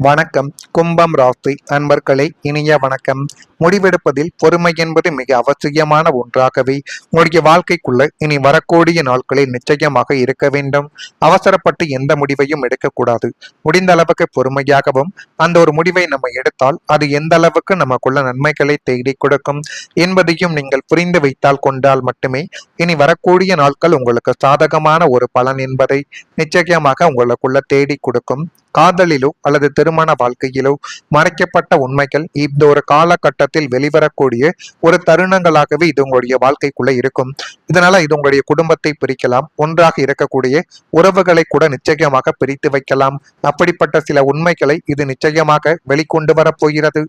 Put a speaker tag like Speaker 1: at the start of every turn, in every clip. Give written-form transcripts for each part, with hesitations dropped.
Speaker 1: வணக்கம். கும்பம் ராசி அன்பர்களே, இனிய வணக்கம். முடிவெடுப்பதில் பொறுமை என்பது மிக அவசியமான ஒன்றாகவே உங்களுடைய வாழ்க்கைக்குள்ள இனி வரக்கூடிய நாட்களில் நிச்சயமாக இருக்க வேண்டும். அவசரப்பட்டு எந்த முடிவையும் எடுக்கக்கூடாது. முடிந்த அளவுக்கு பொறுமையாகவும் அந்த ஒரு முடிவை நம்ம எடுத்தால் அது எந்த அளவுக்கு நமக்குள்ள நன்மைகளை தேடி கொடுக்கும் என்பதையும் நீங்கள் புரிந்து வைத்தால் கொண்டால் மட்டுமே இனி வரக்கூடிய நாட்கள் உங்களுக்கு சாதகமான ஒரு பலன் என்பதை நிச்சயமாக உங்களுக்குள்ள தேடி கொடுக்கும். காதலிலோ அல்லது திருமண வாழ்க்கையிலோ மறைக்கப்பட்ட உண்மைகள் இந்த ஒரு காலகட்டத்தில் வெளிவரக்கூடிய ஒரு தருணங்களாகவே இது உங்களுடைய வாழ்க்கைக்குள்ள இருக்கும். இதனால இது உங்களுடைய குடும்பத்தை பிரிக்கலாம், ஒன்றாக இருக்கக்கூடிய உறவுகளை கூட நிச்சயமாக பிரித்து வைக்கலாம். அப்படிப்பட்ட சில உண்மைகளை இது நிச்சயமாக வெளிக்கொண்டு வரப்போகிறது.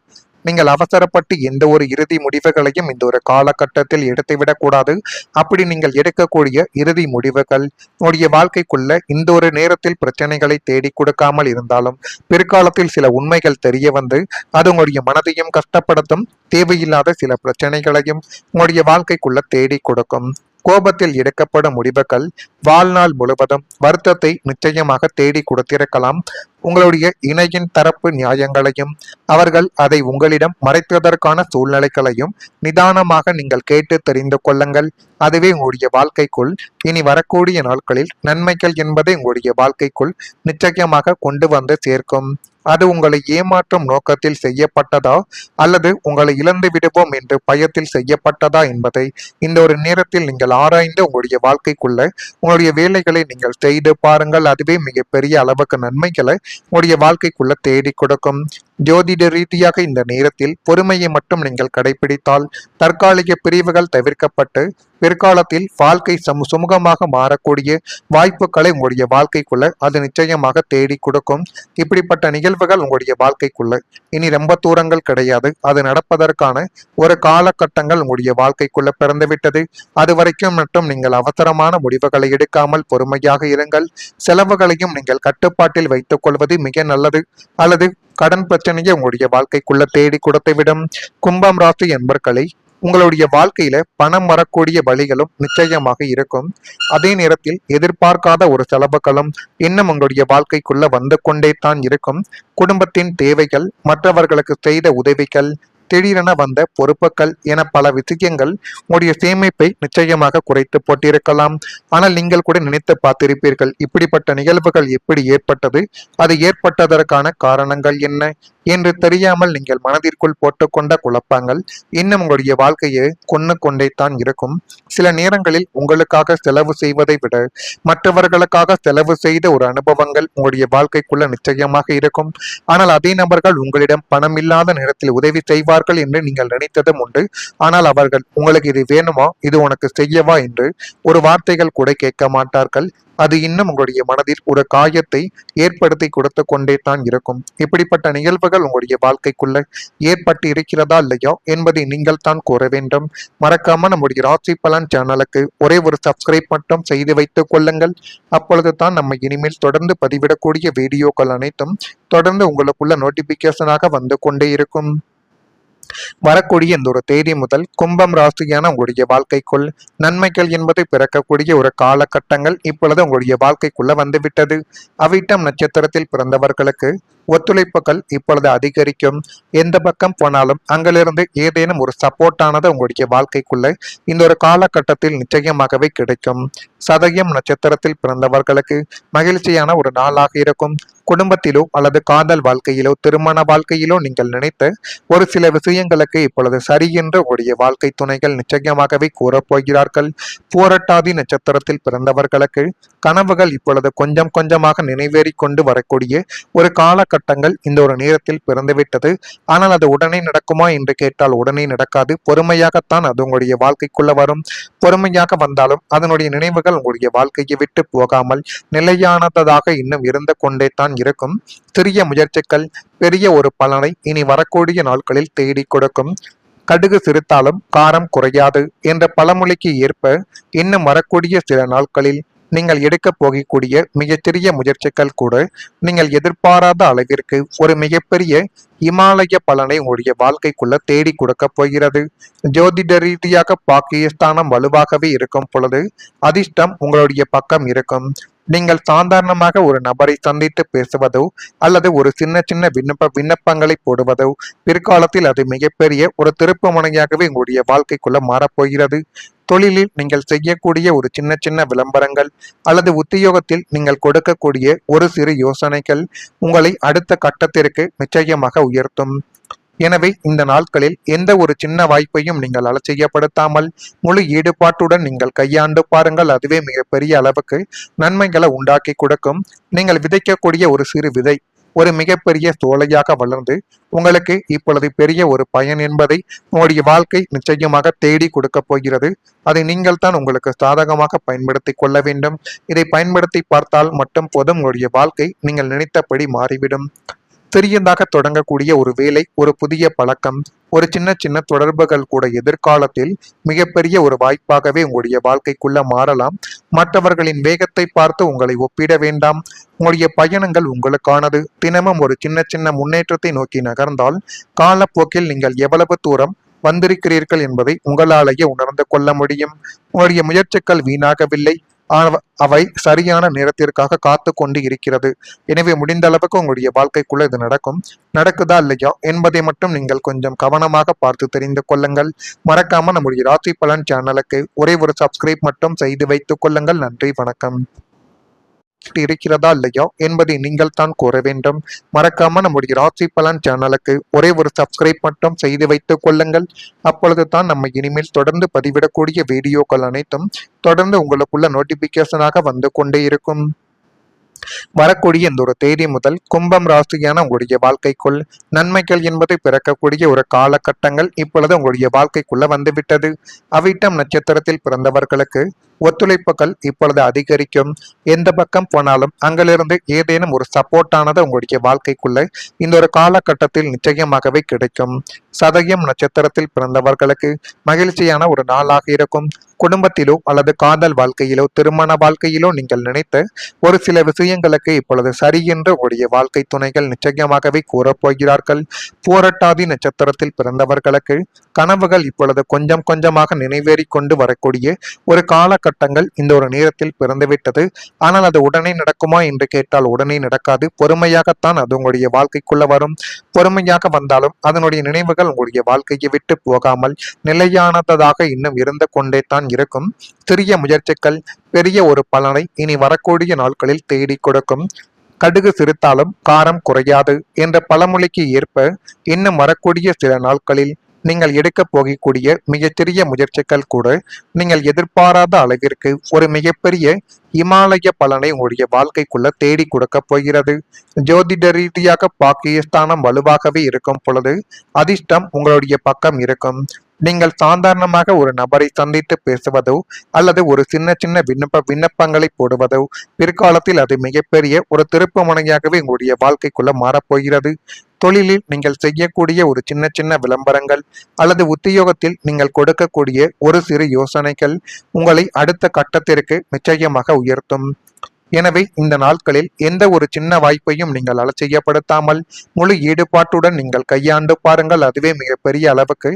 Speaker 1: நீங்கள் அவசரப்பட்டு எந்த ஒரு இறுதி முடிவுகளையும் இந்த ஒரு காலகட்டத்தில் எடுத்துவிடக் கூடாது. அப்படி நீங்கள் எடுக்கக்கூடிய இறுதி முடிவுகள் உங்களுடைய வாழ்க்கைக்குள்ள இந்த ஒரு நேரத்தில் பிரச்சனைகளை தேடி கொடுக்காமல் இருந்தாலும் பிற்காலத்தில் சில உண்மைகள் தெரிய வந்து அது உங்களுடைய மனதையும் கஷ்டப்படுத்தும். தேவையில்லாத சில பிரச்சனைகளையும் உங்களுடைய வாழ்க்கைக்குள்ள தேடி கொடுக்கும். கோபத்தில் எடுக்கப்படும் முடிவுகள் வாழ்நாள் முழுவதும் வருத்தத்தை நிச்சயமாக தேடி கொடுத்திருக்கலாம். உங்களுடைய இணையின் தரப்பு நியாயங்களையும் அவர்கள் அதை உங்களிடம் மறைத்ததற்கான சூழ்நிலைகளையும் நிதானமாக நீங்கள் கேட்டு தெரிந்து கொள்ளுங்கள். அதுவே உங்களுடைய வாழ்க்கைக்குள் இனி வரக்கூடிய நாட்களில் நன்மைகள் என்பதை உங்களுடைய வாழ்க்கைக்குள் நிச்சயமாக கொண்டு வந்து சேர்க்கும். அது உங்களை ஏமாற்றும் நோக்கத்தில் செய்யப்பட்டதா அல்லது உங்களை இழந்து விடுவோம் என்று பயத்தில் செய்யப்பட்டதா என்பதை இந்த ஒரு நேரத்தில் நீங்கள் ஆராய்ந்து உங்களுடைய வாழ்க்கைக்குள்ள உங்களுடைய வேலைகளை நீங்கள் செய்து பாருங்கள். அதுவே மிகப்பெரிய அளவுக்கு நன்மைகளை உங்களுடைய வாழ்க்கைக்குள்ள தேடி கொடுக்கும். ஜோதிட ரீதியாக இந்த நேரத்தில் பொறுமையை மட்டும் நீங்கள் கடைபிடித்தால் தற்காலிக பிரிவுகள் தவிர்க்கப்பட்டு பிற்காலத்தில் வாழ்க்கை சுமூகமாக மாறக்கூடிய வாய்ப்புகளை உங்களுடைய வாழ்க்கைக்குள்ள அது நிச்சயமாக தேடி கொடுக்கும். இப்படிப்பட்ட நிகழ்வுகள் உங்களுடைய வாழ்க்கைக்குள்ள இனி ரொம்ப தூரங்கள் கிடையாது. அது நடப்பதற்கான ஒரு காலகட்டங்கள் உங்களுடைய வாழ்க்கைக்குள்ள பிறந்துவிட்டது. அது வரைக்கும் மட்டும் நீங்கள் அவசரமான முடிவுகளை எடுக்காமல் பொறுமையாக இருங்கள். செலவுகளையும் நீங்கள் கட்டுப்பாட்டில் வைத்துக் கொள்வது மிக நல்லது. அல்லது கடன் பிரச்சனையை உங்களுடைய வாழ்க்கைக்குள்ள தேடி கொடுத்துவிடும். கும்பம் ராசி என்பர்களை உங்களுடைய வாழ்க்கையில பணம் வரக்கூடிய வழிகளும் நிச்சயமாக இருக்கும். அதே நேரத்தில் எதிர்பார்க்காத ஒரு செலவுகளும் இன்னும் உங்களுடைய வாழ்க்கைக்குள்ள வந்து கொண்டே தான் இருக்கும். குடும்பத்தின் தேவைகள், மற்றவர்களுக்கு செய்த உதவிகள், திடீரென வந்த பொறுப்புகள் என பல விஷயங்கள் உங்களுடைய சேமிப்பை நிச்சயமாக குறைத்து போட்டிருக்கலாம். ஆனால் நீங்கள் கூட நினைத்து பார்த்திருப்பீர்கள், இப்படிப்பட்ட நிகழ்வுகள் எப்படி ஏற்பட்டது, அது ஏற்பட்டதற்கான காரணங்கள் என்ன என்று தெரியாமல் நீங்கள் மனதிற்குள் போட்டுக்கொண்ட குழப்பங்கள் இன்னும் உங்களுடைய வாழ்க்கையை கொண்டே தான் இருக்கும். சில நேரங்களில் உங்களுக்காக செலவு செய்வதை விட மற்றவர்களுக்காக செலவு செய்த ஒரு அனுபவங்கள் உங்களுடைய வாழ்க்கைக்குள்ள நிச்சயமாக இருக்கும். ஆனால் அதே நபர்கள் உங்களிடம் பணம் இல்லாத நேரத்தில் உதவி செய்வார்கள் என்று நீங்கள் நினைத்ததும் உண்டு. ஆனால் அவர்கள் உங்களுக்கு இது வேணுமா, இது உனக்கு செய்யவா என்று ஒரு வார்த்தைகள் கூட கேட்க மாட்டார்கள். அது இன்னும் உங்களுடைய மனதில் ஒரு காயத்தை ஏற்படுத்தி கொடுத்து கொண்டே தான் இருக்கும். இப்படிப்பட்ட நிகழ்வுகள் உங்களுடைய வாழ்க்கைக்குள்ள ஏற்பட்டு இருக்கிறதா இல்லையா என்பதை நீங்கள் தான் கூற வேண்டும். மறக்காம நம்முடைய ராசி பலன் சேனலுக்கு ஒரே ஒரு சப்ஸ்கிரைப் மட்டும் செய்து வைத்துக் கொள்ளுங்கள். அப்பொழுது தான் நம்ம இனிமேல் தொடர்ந்து பதிவிடக்கூடிய வீடியோக்கள் அனைத்தும் தொடர்ந்து உங்களுக்குள்ள நோட்டிபிகேஷனாக வந்து கொண்டே இருக்கும். வரக்கூடிய இந்த ஒரு தேதி முதல் கும்பம் ராசியான உங்களுடைய வாழ்க்கைக்குள் நன்மைகள் என்பதை பிறக்கக்கூடிய ஒரு காலகட்டங்கள் இப்பொழுது உங்களுடைய வாழ்க்கைக்குள்ள வந்துவிட்டது. அவிட்டம் நட்சத்திரத்தில் பிறந்தவர்களுக்கு ஒத்துழைப்புகள் இப்பொழுது அதிகரிக்கும். எந்த பக்கம் போனாலும் அங்கிலிருந்து ஏதேனும் ஒரு சப்போர்ட்டானது உங்களுடைய வாழ்க்கைக்குள்ள இந்த ஒரு காலகட்டத்தில் நிச்சயமாகவே கிடைக்கும். சதயம் நட்சத்திரத்தில் பிறந்தவர்களுக்கு மகிழ்ச்சியான ஒரு நாளாக இருக்கும். குடும்பத்திலோ அல்லது காதல் வாழ்க்கையிலோ திருமண வாழ்க்கையிலோ நீங்கள் நினைத்த ஒரு சில விஷயங்களுக்கு இப்பொழுது சரி என்று உங்களுடைய வாழ்க்கை துணைகள் நிச்சயமாகவே கூறப்போகிறார்கள். போராட்டாதி நட்சத்திரத்தில் பிறந்தவர்களுக்கு கனவுகள் இப்பொழுது கொஞ்சம் கொஞ்சமாக நிறைவேறி கொண்டு வரக்கூடிய ஒரு காலகட்டங்கள் இந்த ஒரு நேரத்தில் பிறந்துவிட்டது. ஆனால் அது உடனே நடக்குமா என்று கேட்டால் உடனே நடக்காது. பொறுமையாகத்தான் அது உங்களுடைய வாழ்க்கைக்குள்ள வரும். பொறுமையாக வந்தாலும் அதனுடைய நினைவுகள் உங்களுடைய வாழ்க்கையை விட்டு போகாமல் நிலையானதாக இன்னும் இருந்து கொண்டே தான் இருக்கும். சிறிய முயற்சிகள் பெரிய ஒரு பலனை இனி வரக்கூடிய நாட்களில் தேடி கொடுக்கும். கடுகு சிரித்தாலும் காரம் குறையாது என்ற பழமொழிக்கு ஏற்ப இன்னும் வரக்கூடிய சில நாட்களில் நீங்கள் எடுக்க போகக்கூடிய மிகச்சிறிய முயற்சிகள் கூட நீங்கள் எதிர்பாராத அளவிற்கு ஒரு மிகப்பெரிய இமாலய பலனை உங்களுடைய வாழ்க்கைக்குள்ள தேடி கொடுக்க போகிறது. ஜோதிட ரீதியாக பாக்கியஸ்தானம் வலுவாகவே இருக்கும் பொழுது அதிர்ஷ்டம் உங்களுடைய பக்கம் இருக்கும். நீங்கள் சாதாரணமாக ஒரு நபரை சந்தித்து பேசுவதோ அல்லது ஒரு சின்ன சின்ன விண்ணப்பங்களை போடுவதோ பிற்காலத்தில் அது மிகப்பெரிய ஒரு திருப்பு முனையாகவே உங்களுடைய வாழ்க்கைக்குள்ள மாறப்போகிறது. தொழிலில் நீங்கள் செய்யக்கூடிய ஒரு சின்ன சின்ன விளம்பரங்கள் அல்லது உத்தியோகத்தில் நீங்கள் கொடுக்கக்கூடிய ஒரு சிறு யோசனைகள் உங்களை அடுத்த கட்டத்திற்கு நிச்சயமாக உயர்த்தும். எனவே இந்த நாட்களில் எந்த ஒரு சின்ன வாய்ப்பையும் நீங்கள் அலட்சியப்படுத்தாமல் முழு ஈடுபாட்டுடன் நீங்கள் கையாண்டு பாருங்கள். அதுவே மிகப்பெரிய அளவுக்கு நன்மைகளை உண்டாக்கி கொடுக்கும். நீங்கள் விதைக்கக்கூடிய ஒரு சிறு விதை ஒரு மிகப்பெரிய சோலையாக வளர்ந்து உங்களுக்கு இப்பொழுது பெரிய ஒரு பயன் என்பதை உங்களுடைய வாழ்க்கை நிச்சயமாக தேடி கொடுக்க போகிறது. அதை நீங்கள் தான் உங்களுக்கு சாதகமாக பயன்படுத்தி கொள்ள வேண்டும். இதை பயன்படுத்தி பார்த்தால் மட்டும் போதும், உங்களுடைய வாழ்க்கை நீங்கள் நினைத்தபடி மாறிவிடும். சிறியதாக தொடங்கக்கூடிய ஒரு வேலை, ஒரு புதிய பழக்கம், ஒரு சின்ன சின்ன தொடர்புகள் கூட எதிர்காலத்தில் மிகப்பெரிய ஒரு வாய்ப்பாகவே உங்களுடைய வாழ்க்கைக்குள்ள மாறலாம். மற்றவர்களின் வேகத்தை பார்த்து உங்களை ஒப்பிட வேண்டாம். உங்களுடைய பயணங்கள் உங்களுக்கானது. தினமும் ஒரு சின்ன சின்ன முன்னேற்றத்தை நோக்கி நகர்ந்தால் காலப்போக்கில் நீங்கள் எவ்வளவு தூரம் வந்திருக்கிறீர்கள் என்பதை உங்களாலேயே உணர்ந்து கொள்ள முடியும். உங்களுடைய முயற்சிகள் வீணாகவில்லை, அவை சரியான நேரத்திற்காக காத்து கொண்டு இருக்கிறது. எனவே முடிந்த அளவுக்கு உங்களுடைய வாழ்க்கைக்குள்ள இது நடக்குதா இல்லையா என்பதை மட்டும் நீங்கள் கொஞ்சம் கவனமாக பார்த்து தெரிந்து கொள்ளுங்கள். மறக்காம நம்முடைய ராசி பலன் சேனலுக்கு ஒரே ஒரு சப்ஸ்கிரைப் மட்டும் செய்து வைத்துக் கொள்ளுங்கள். நன்றி, வணக்கம். இருக்கிறதா இல்லையா என்பதை நீங்கள் தான் கூற வேண்டும். மறக்காம நம்முடைய ராசி பலன் சேனலுக்கு ஒரே ஒரு சப்ஸ்கிரைப் மட்டும் செய்து வைத்துக் கொள்ளுங்கள். அப்பொழுது தான் நம்ம இனிமேல் தொடர்ந்து பதிவிடக்கூடிய வீடியோக்கள் அனைத்தும் தொடர்ந்து உங்களுக்குள்ள நோட்டிபிகேஷனாக வந்து கொண்டே இருக்கும். வரக்கூடிய இந்த ஒரு தேதி முதல் கும்பம் ராசியான உங்களுடைய வாழ்க்கைக்குள் நன்மைகள் என்பதை பிறக்கக்கூடிய ஒரு காலகட்டங்கள் இப்பொழுது உங்களுடைய வாழ்க்கைக்குள்ள வந்துவிட்டது. அவிட்டம் நட்சத்திரத்தில் பிறந்தவர்களுக்கு ஒத்துழைப்புகள் இப்பொழுது அதிகரிக்கும். எந்த பக்கம் போனாலும் அங்கிலிருந்து ஏதேனும் ஒரு சப்போர்ட்டானது உங்களுடைய வாழ்க்கைக்குள்ள இந்த ஒரு காலகட்டத்தில் நிச்சயமாகவே கிடைக்கும். சதயம் நட்சத்திரத்தில் பிறந்தவர்களுக்கு மகிழ்ச்சியான ஒரு நாளாக இருக்கும். குடும்பத்திலோ அல்லது காதல் வாழ்க்கையிலோ திருமண வாழ்க்கையிலோ நீங்கள் நினைத்த ஒரு சில விஷயங்களுக்கு இப்பொழுது சரி என்று உங்களுடைய வாழ்க்கை துணைகள் நிச்சயமாகவே கூறப்போகிறார்கள். பூரட்டாதி நட்சத்திரத்தில் பிறந்தவர்களுக்கு கனவுகள் இப்பொழுது கொஞ்சம் கொஞ்சமாக நிறைவேறி கொண்டு வரக்கூடிய ஒரு காலகட்டங்கள் இந்த ஒரு நேரத்தில் பிறந்துவிட்டது. ஆனால் அது உடனே நடக்குமா என்று கேட்டால் உடனே நடக்காது. பொறுமையாகத்தான் அது உங்களுடைய வாழ்க்கைக்குள்ள வரும். பொறுமையாக வந்தாலும் அதனுடைய நினைவுகள் உங்களுடைய வாழ்க்கையை விட்டு போகாமல் நிலையானதாக இன்னும் இருந்து கொண்டே தான் இருக்கும். சிறிய முயற்சிகள் பெரிய ஒரு பலனை இனி வரக்கூடிய நாட்களில் தேடி கொடுக்கும். கடுகு சிறுத்தாலும் காரம் குறையாது என்ற பழமொழிக்கு ஏற்ப இன்னும் வரக்கூடிய சில நாட்களில் நீங்கள் எடுக்க போகக்கூடிய மிகச்சிறிய முயற்சிகள் கூட நீங்கள் எதிர்பாராத அளவிற்கு ஒரு மிகப்பெரிய இமாலய பலனை உங்களுடைய வாழ்க்கைக்குள்ள தேடி கொடுக்க போகிறது. ஜோதிட ரீதியாக பாக்கியஸ்தானம் வலுவாகவே இருக்கும் பொழுது அதிர்ஷ்டம் உங்களுடைய பக்கம் இருக்கும். நீங்கள் சாதாரணமாக ஒரு நபரை சந்தித்து பேசுவதோ அல்லது ஒரு சின்ன சின்ன விண்ணப்பங்களை போடுவதோ பிற்காலத்தில் அது மிகப்பெரிய ஒரு திருப்பு முனையாகவே உங்களுடைய வாழ்க்கைக்குள்ள மாறப்போகிறது. தொழிலில் நீங்கள் செய்யக்கூடிய ஒரு சின்ன சின்ன விளம்பரங்கள் அல்லது உத்தியோகத்தில் நீங்கள் கொடுக்கக்கூடிய ஒரு சிறு யோசனைகள் உங்களை அடுத்த கட்டத்திற்கு நிச்சயமாக உயர்த்தும். எனவே இந்த நாட்களில் எந்த ஒரு சின்ன வாய்ப்பையும் நீங்கள் அலட்சியப்படுத்தாமல் முழு ஈடுபாட்டுடன் நீங்கள் கையாண்டு பாருங்கள். அதுவே மிகப்பெரிய அளவுக்கு